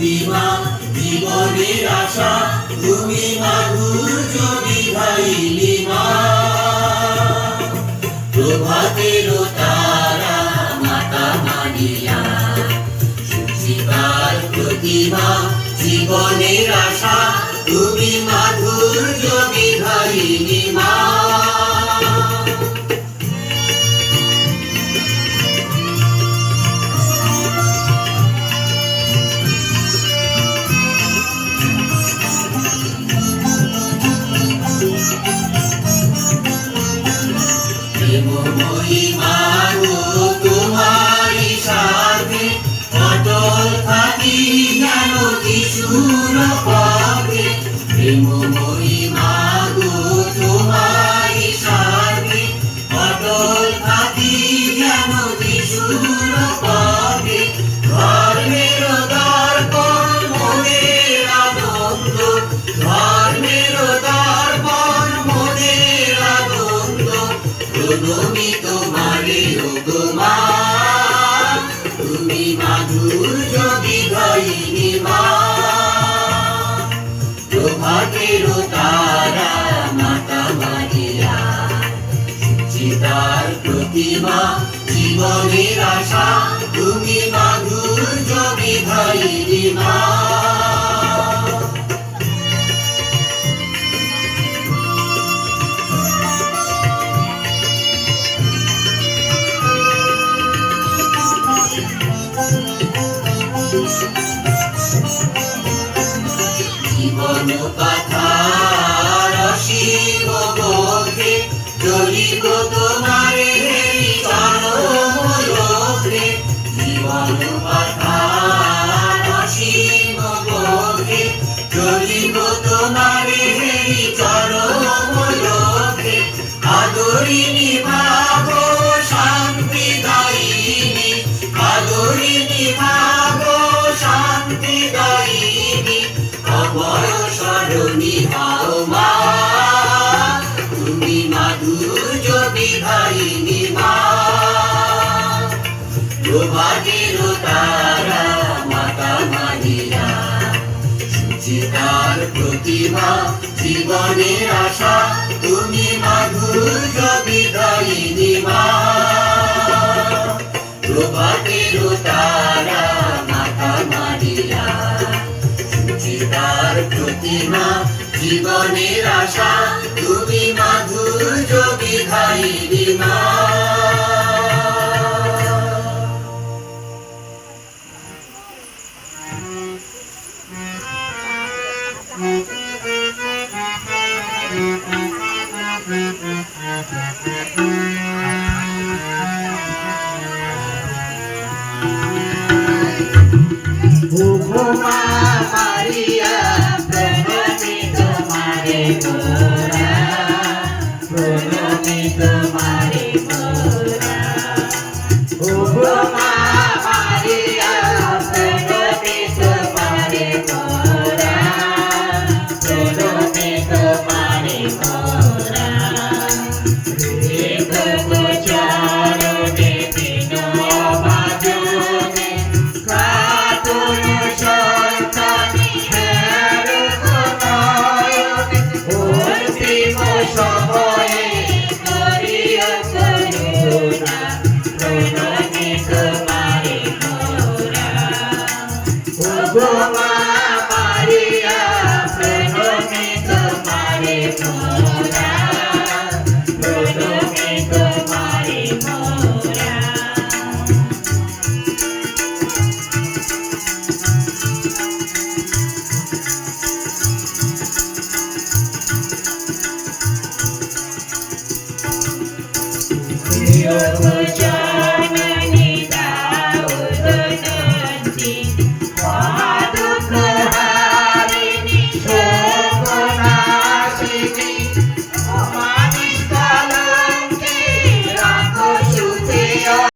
প্রতিমা জীবনের আশা তুমি মাধুর্য বিধায়িনী মা প্রভাতের তারা মাতা মানিয়া সুচিতার প্রতিমা জীবনের আশা তুমি মাধুর্য বিধায়িনী মা প্রেমময়ী মা গো তোমারই সাথে অটল থাকি যেন যিশুর পথে প্রেমময়ী মা গো তোমারই সাথে অটল থাকি যেন যিশুর পথে ধর্মের দর্পণ মনের আনন্দ ধর্মের দর্পণ মনের আনন্দ প্রণমি তোমারে ওগো মা তুমি মাধুর্য বিধায়িনী মা প্রভাতের তারা মাতা মারিয়া সুচিতার প্রতিমা জীবনের আশা তুমি মাধুর্য বিধায়িনী মা জীবন পাথার অসীম গভীরে জ্বলিব তোমারে চরম লোভে জীবন পাথার অসীম গভীরে জ্বলিব তোমারে চরম লোভে আদরিণী ভাগো শান্তিদায়িনী আদরিণী ভাগো শান্তিদায়িনী অভয় স্মরণী হও মা তুমি মাধুর্য বিধায়িনী মা প্রভাতের তারা মাতা মারিয়া সুচিতার প্রতিমা জীবনের আশা তুমি মাধুর্য বিধায়িনী মা প্রভাতের তারা মাতা মারিয়া সুচিতার প্রতিমা জীবনের আশা তুমি মাধুর্য বিধায়িনী মা Maria, pronome tomare mora, pronome tomare mora. Maria, pronome tomare mora, pronome tomare mora. Eko gocharo de pino bhajone, katono shantani hero konayone, ontima samoye kariya karuna, pronome tomare mora. Maria, pronome tomare mora, pronome tomare mora. Dio